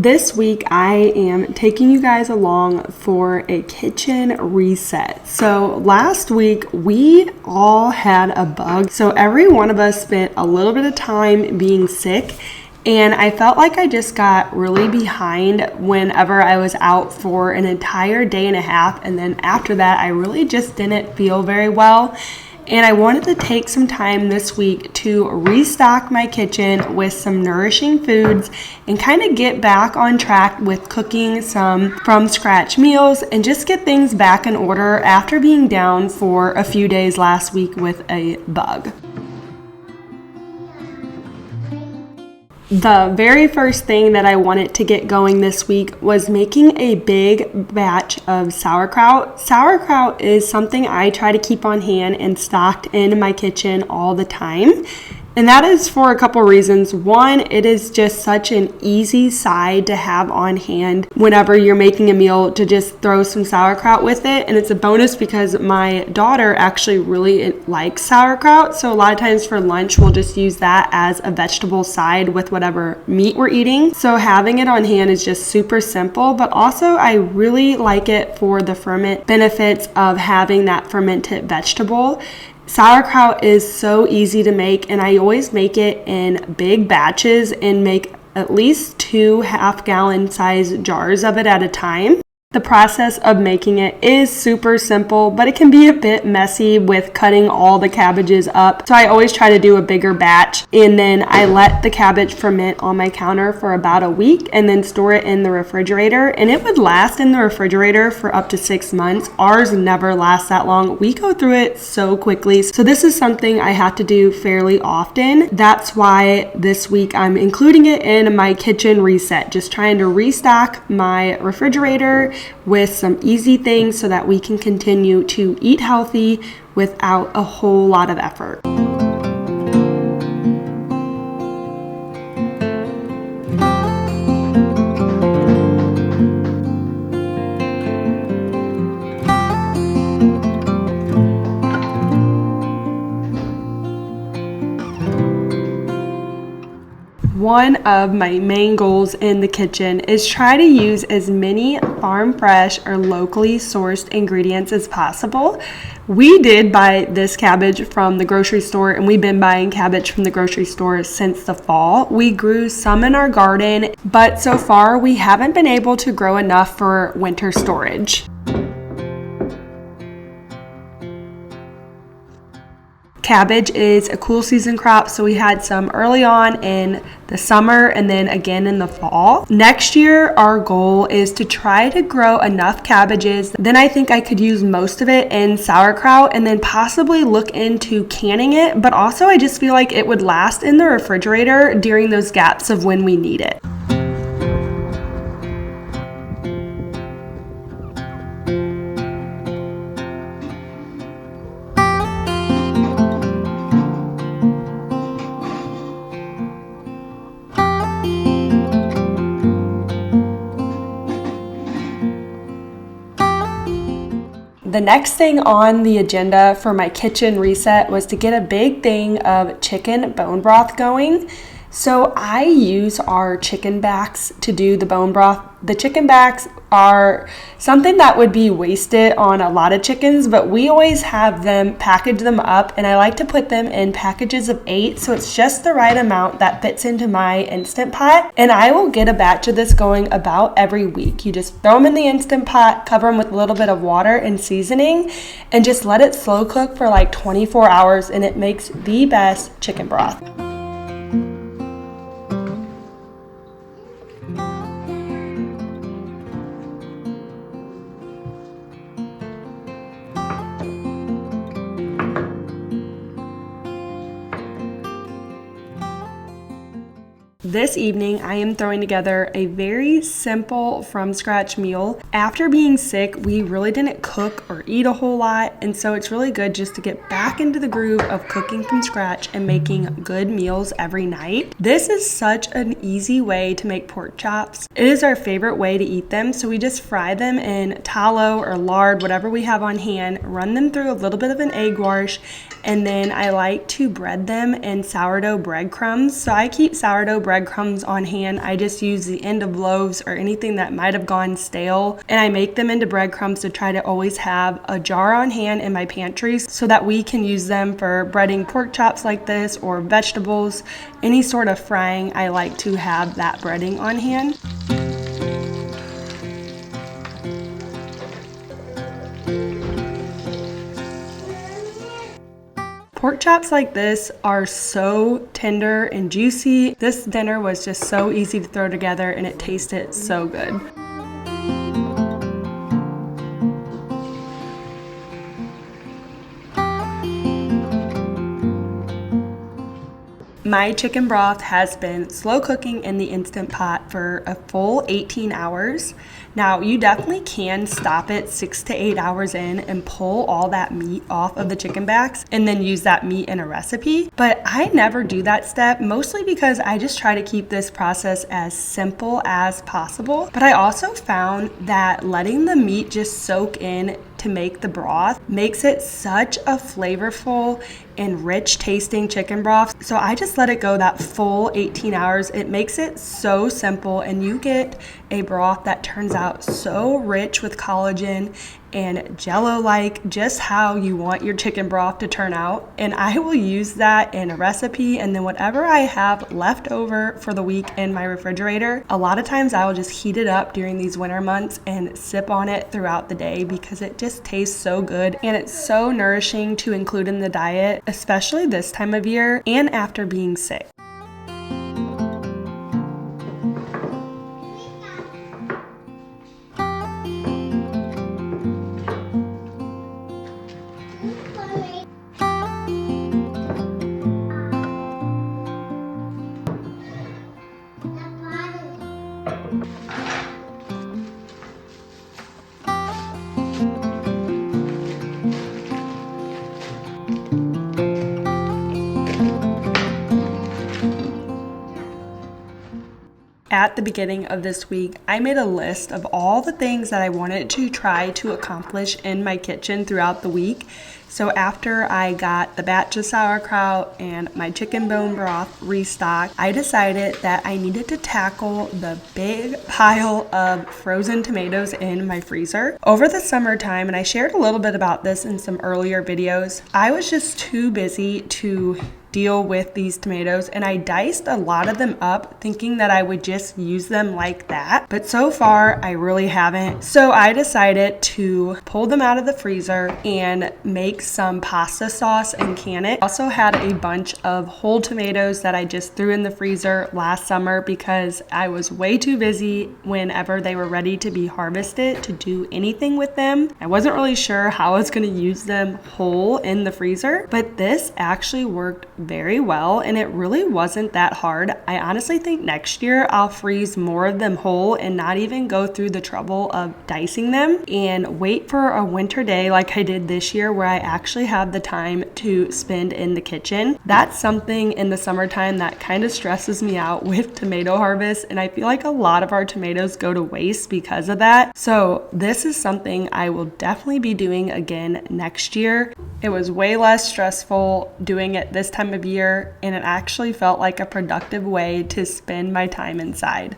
This week I am taking you guys along for a kitchen reset. So last week we all had a bug. So every one of us spent a little bit of time being sick, and I felt like I just got really behind whenever I was out for an entire day and a half. And then after that, I really just didn't feel very well. And I wanted to take some time this week to restock my kitchen with some nourishing foods and kind of get back on track with cooking some from scratch meals and just get things back in order after being down for a few days last week with a bug. The very first thing that I wanted to get going this week was making a big batch of sauerkraut. Sauerkraut is something I try to keep on hand and stocked in my kitchen all the time. And that is for a couple reasons. One, it is just such an easy side to have on hand whenever you're making a meal, to just throw some sauerkraut with it. And it's a bonus because my daughter actually really likes sauerkraut. So a lot of times for lunch, we'll just use that as a vegetable side with whatever meat we're eating. So having it on hand is just super simple, but also I really like it for the ferment benefits of having that fermented vegetable. Sauerkraut is so easy to make, and I always make it in big batches and make at least 2 half-gallon size jars of it at a time. The process of making it is super simple, but it can be a bit messy with cutting all the cabbages up. So I always try to do a bigger batch, and then I let the cabbage ferment on my counter for about a week and then store it in the refrigerator. And it would last in the refrigerator for up to 6 months. Ours never lasts that long. We go through it so quickly. So this is something I have to do fairly often. That's why this week I'm including it in my kitchen reset, just trying to restock my refrigerator with some easy things so that we can continue to eat healthy without a whole lot of effort. One of my main goals in the kitchen is try to use as many farm fresh or locally sourced ingredients as possible. We did buy this cabbage from the grocery store, and we've been buying cabbage from the grocery store since the fall. We grew some in our garden, but so far we haven't been able to grow enough for winter storage. Cabbage is a cool season crop, so we had some early on in the summer and then again in the fall. Next year, our goal is to try to grow enough cabbages. Then I think I could use most of it in sauerkraut and then possibly look into canning it. But also I just feel like it would last in the refrigerator during those gaps of when we need it. The next thing on the agenda for my kitchen reset was to get a big thing of chicken bone broth going. So I use our chicken backs to do the bone broth. The chicken backs are something that would be wasted on a lot of chickens, but we always have them, package them up, and I like to put them in packages of 8, so it's just the right amount that fits into my Instant Pot. And I will get a batch of this going about every week. You just throw them in the Instant Pot, cover them with a little bit of water and seasoning, and just let it slow cook for like 24 hours, and it makes the best chicken broth. This evening, I am throwing together a very simple from scratch meal. After being sick, we really didn't cook or eat a whole lot, and so it's really good just to get back into the groove of cooking from scratch and making good meals every night. This is such an easy way to make pork chops. It is our favorite way to eat them, so we just fry them in tallow or lard, whatever we have on hand, run them through a little bit of an egg wash, and then I like to bread them in sourdough breadcrumbs. So I keep sourdough breadcrumbs breadcrumbs on hand, I just use the end of loaves or anything that might have gone stale, and I make them into breadcrumbs to try to always have a jar on hand in my pantry so that we can use them for breading pork chops like this or vegetables. Any sort of frying, I like to have that breading on hand. Pork chops like this are so tender and juicy. This dinner was just so easy to throw together and it tasted so good. My chicken broth has been slow cooking in the Instant Pot for a full 18 hours. Now, you definitely can stop it 6 to 8 hours in and pull all that meat off of the chicken backs and then use that meat in a recipe. But I never do that step, mostly because I just try to keep this process as simple as possible. But I also found that letting the meat just soak in to make the broth makes it such a flavorful and rich tasting chicken broth. So I just let it go that full 18 hours. It makes it so simple and you get a broth that turns out so rich with collagen and jello-like, just how you want your chicken broth to turn out. And I will use that in a recipe, and then whatever I have left over for the week in my refrigerator, a lot of times I will just heat it up during these winter months and sip on it throughout the day because it just tastes so good and it's so nourishing to include in the diet, especially this time of year and after being sick. At the beginning of this week, I made a list of all the things that I wanted to try to accomplish in my kitchen throughout the week. So after I got the batch of sauerkraut and my chicken bone broth restocked, I decided that I needed to tackle the big pile of frozen tomatoes in my freezer. Over the summertime, and I shared a little bit about this in some earlier videos, I was just too busy to deal with these tomatoes, and I diced a lot of them up thinking that I would just use them like that, but so far I really haven't. So I decided to pull them out of the freezer and make some pasta sauce and can it. Also had a bunch of whole tomatoes that I just threw in the freezer last summer because I was way too busy whenever they were ready to be harvested to do anything with them. I wasn't really sure how I was going to use them whole in the freezer, but this actually worked very well and it really wasn't that hard. I honestly think next year I'll freeze more of them whole and not even go through the trouble of dicing them and wait for a winter day like I did this year where I actually have the time to spend in the kitchen. That's something in the summertime that kind of stresses me out with tomato harvest, and I feel like a lot of our tomatoes go to waste because of that. So this is something I will definitely be doing again next year. It was way less stressful doing it this time of year, and it actually felt like a productive way to spend my time inside.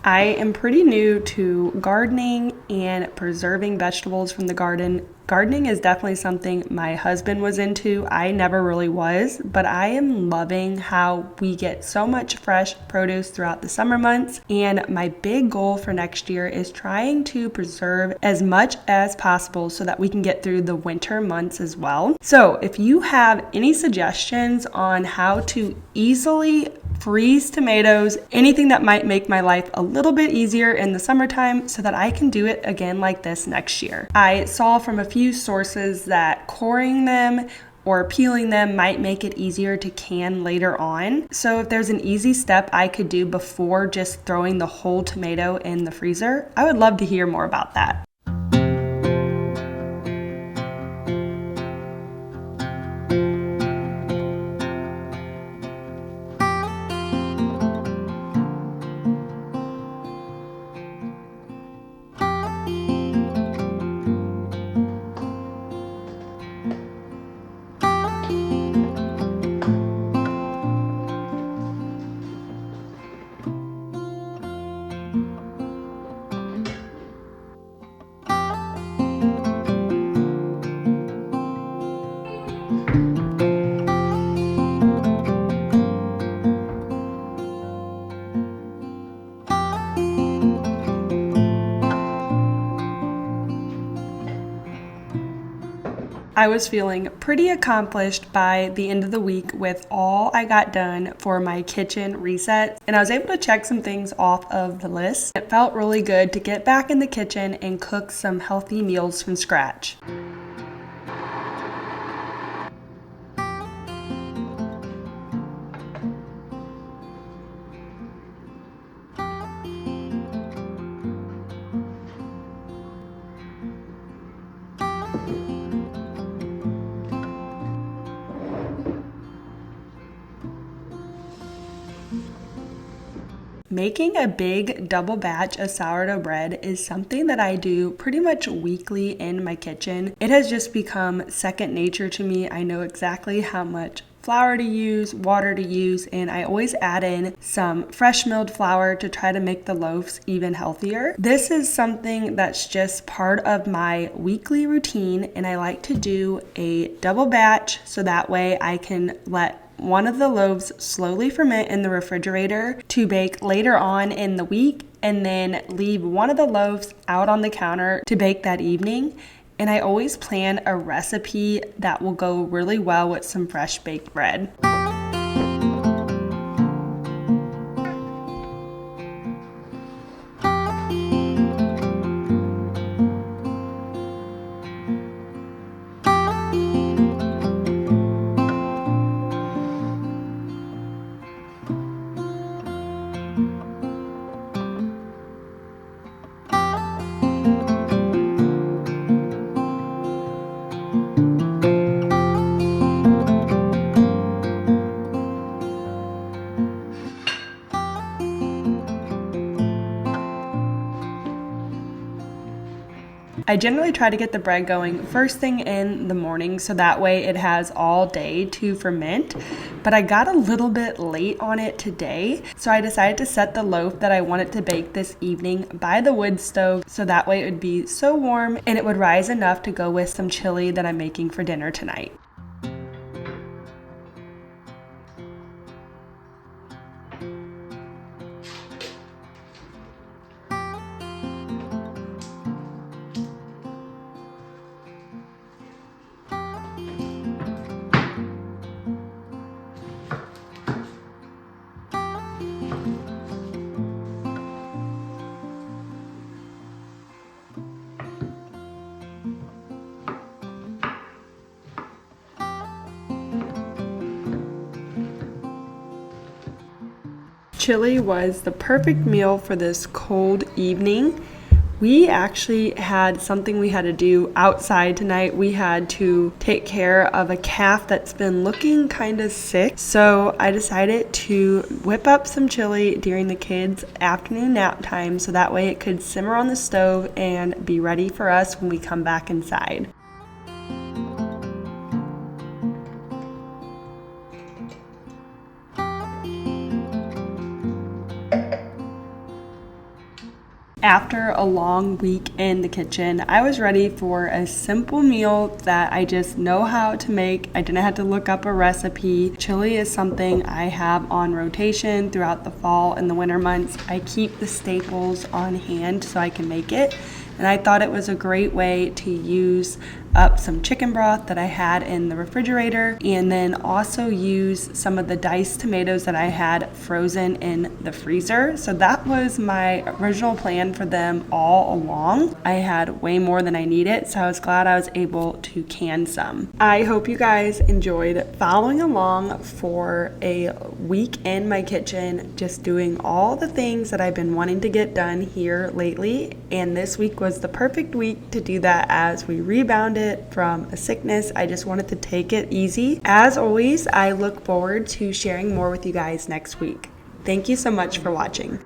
I am pretty new to gardening and preserving vegetables from the garden. Gardening is definitely something my husband was into. I never really was, but I am loving how we get so much fresh produce throughout the summer months. And my big goal for next year is trying to preserve as much as possible so that we can get through the winter months as well. So if you have any suggestions on how to easily freeze tomatoes, anything that might make my life a little bit easier in the summertime so that I can do it again like this next year. I saw from a few sources that coring them or peeling them might make it easier to can later on. So if there's an easy step I could do before just throwing the whole tomato in the freezer, I would love to hear more about that. I was feeling pretty accomplished by the end of the week with all I got done for my kitchen reset, and I was able to check some things off of the list. It felt really good to get back in the kitchen and cook some healthy meals from scratch. Making a big double batch of sourdough bread is something that I do pretty much weekly in my kitchen. It has just become second nature to me. I know exactly how much flour to use, water to use, and I always add in some fresh milled flour to try to make the loaves even healthier. This is something that's just part of my weekly routine, and I like to do a double batch so that way I can let one of the loaves slowly ferment in the refrigerator to bake later on in the week, and then leave one of the loaves out on the counter to bake that evening. And I always plan a recipe that will go really well with some fresh baked bread. I generally try to get the bread going first thing in the morning so that way it has all day to ferment, but I got a little bit late on it today, so I decided to set the loaf that I wanted to bake this evening by the wood stove so that way it would be so warm and it would rise enough to go with some chili that I'm making for dinner tonight. Chili was the perfect meal for this cold evening. We actually had something we had to do outside tonight. We had to take care of a calf that's been looking kind of sick. So I decided to whip up some chili during the kids' afternoon nap time so that way it could simmer on the stove and be ready for us when we come back inside. After a long week in the kitchen, I was ready for a simple meal that I just know how to make. I didn't have to look up a recipe. Chili is something I have on rotation throughout the fall and the winter months. I keep the staples on hand so I can make it. And I thought it was a great way to use up some chicken broth that I had in the refrigerator, and then also use some of the diced tomatoes that I had frozen in the freezer. So that was my original plan for them all along. I had way more than I needed, so I was glad I was able to can some. I hope you guys enjoyed following along for a week in my kitchen, just doing all the things that I've been wanting to get done here lately. And this week was the perfect week to do that as we rebounded from a sickness. I just wanted to take it easy. As always, I look forward to sharing more with you guys next week. Thank you so much for watching.